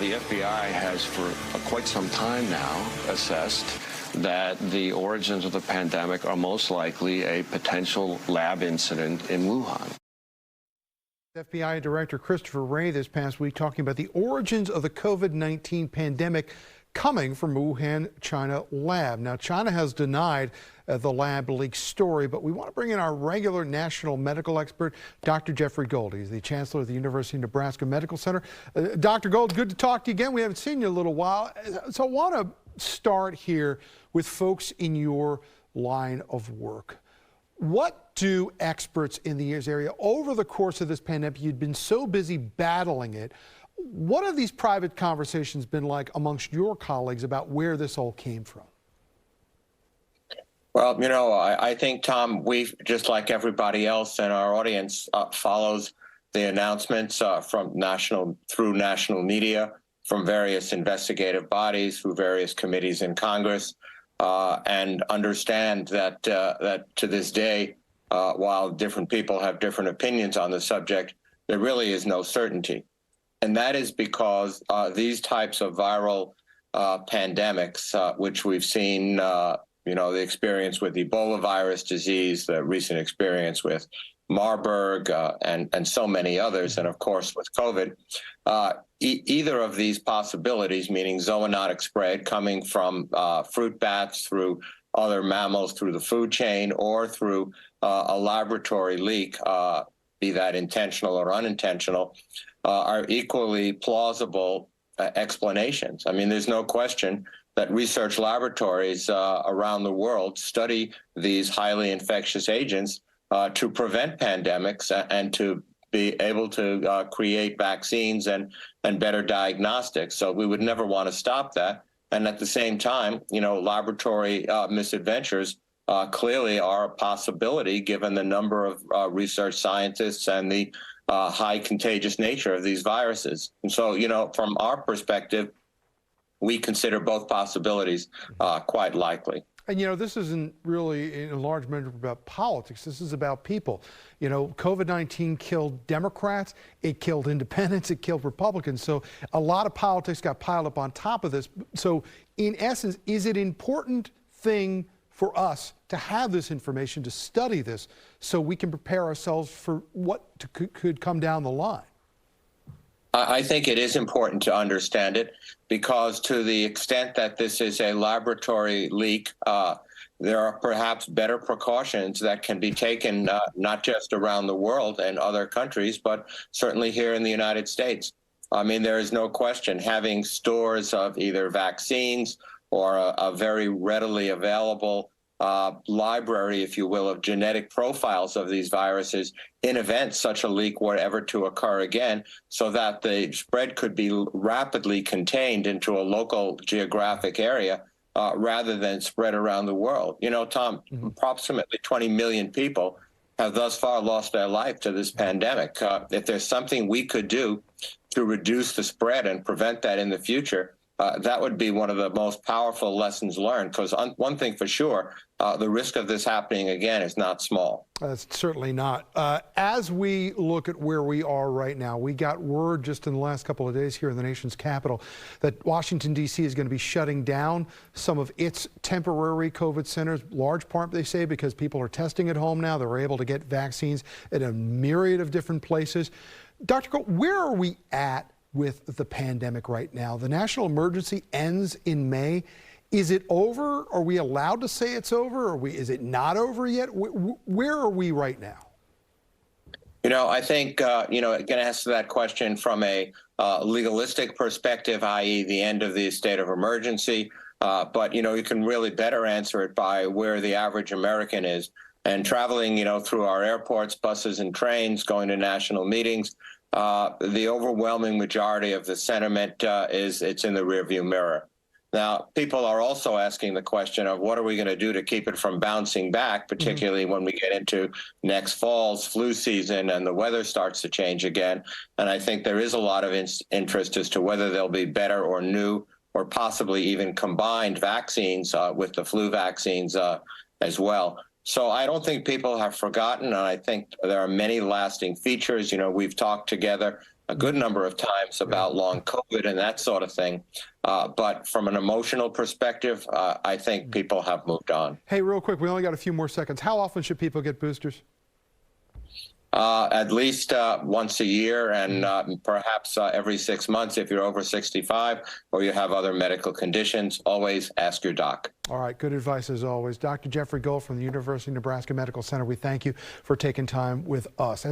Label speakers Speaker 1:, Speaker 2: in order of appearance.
Speaker 1: The FBI has for quite some time now assessed that the origins of the pandemic are most likely a potential lab incident in Wuhan.
Speaker 2: FBI Director Christopher Wray this past week talking about the origins of the COVID-19 pandemic coming from Wuhan, China lab. Now, China has denied the lab leak story, but we want to bring in our regular national medical expert, Dr. Jeffrey Gold. He's the Chancellor of the University of Nebraska Medical Center. Dr. Gold, good to talk to you again. We haven't seen you in a little while. So I want to start here with folks in your line of work. What do experts in the area over the course of this pandemic, you've been so busy battling it, what have these private conversations been like amongst your colleagues about where this all came from?
Speaker 3: Well, you know, I think, Tom, we, just like everybody else in our audience, follows the announcements from through national media, from various investigative bodies, through various committees in Congress, and understand that to this day, while different people have different opinions on the subject, there really is no certainty. And that is because these types of viral pandemics, which we've seen, you know, the experience with Ebola virus disease, the recent experience with Marburg, and so many others, and of course with COVID, either of these possibilities, meaning zoonotic spread coming from fruit bats through other mammals through the food chain, or through a laboratory leak, be that intentional or unintentional, are equally plausible explanations. I mean, there's no question that research laboratories around the world study these highly infectious agents to prevent pandemics and to be able to create vaccines and better diagnostics. So we would never want to stop that. And at the same time, you know, laboratory misadventures clearly are a possibility given the number of research scientists and the high contagious nature of these viruses. And so, you know, from our perspective, we consider both possibilities quite likely.
Speaker 2: And, you know, this isn't really in a large measure about politics. This is about people. You know, COVID-19 killed Democrats, it killed independents, it killed Republicans. So a lot of politics got piled up on top of this. So in essence, is it an important thing for us to have this information, to study this, so we can prepare ourselves for what could come down the line?
Speaker 3: I think it is important to understand it, because to the extent that this is a laboratory leak, there are perhaps better precautions that can be taken, not just around the world and other countries, but certainly here in the United States. I mean, there is no question having stores of either vaccines or a very readily available library, if you will, of genetic profiles of these viruses in event such a leak were ever to occur again, so that the spread could be rapidly contained into a local geographic area rather than spread around the world. You know, Tom, approximately 20 million people have thus far lost their life to this pandemic. If there's something we could do to reduce the spread and prevent that in the future, that would be one of the most powerful lessons learned, because one thing for sure, the risk of this happening again is not small.
Speaker 2: Certainly not. As we look at where we are right now, we got word just in the last couple of days here in the nation's capital that Washington, D.C. is going to be shutting down some of its temporary COVID centers, large part, they say, because people are testing at home now. They're able to get vaccines at a myriad of different places. Dr. Cole, where are we at with the pandemic right now? The national emergency ends in May. Is it over? Are we allowed to say it's over? Is it not over yet? Where are we right now?
Speaker 3: You know, I think, you know, again, answer that question from a legalistic perspective, i.e. the end of the state of emergency. But, you know, you can really better answer it by where the average American is. And traveling, you know, through our airports, buses and trains, going to national meetings, the overwhelming majority of the sentiment is it's in the rearview mirror. Now, people are also asking the question of what are we going to do to keep it from bouncing back, particularly when we get into next fall's flu season and the weather starts to change again. And I think there is a lot of interest as to whether there'll be better or new or possibly even combined vaccines with the flu vaccines as well. So I don't think people have forgotten, and I think there are many lasting features. You know, we've talked together a good number of times about long COVID and that sort of thing. But from an emotional perspective, I think people have moved on.
Speaker 2: Hey, real quick, we only got a few more seconds. How often should people get boosters?
Speaker 3: At least once a year, and perhaps every 6 months if you're over 65 or you have other medical conditions. Always ask your doc.
Speaker 2: All right, good advice as always. Dr. Jeffrey Gold from the University of Nebraska Medical Center, we thank you for taking time with us.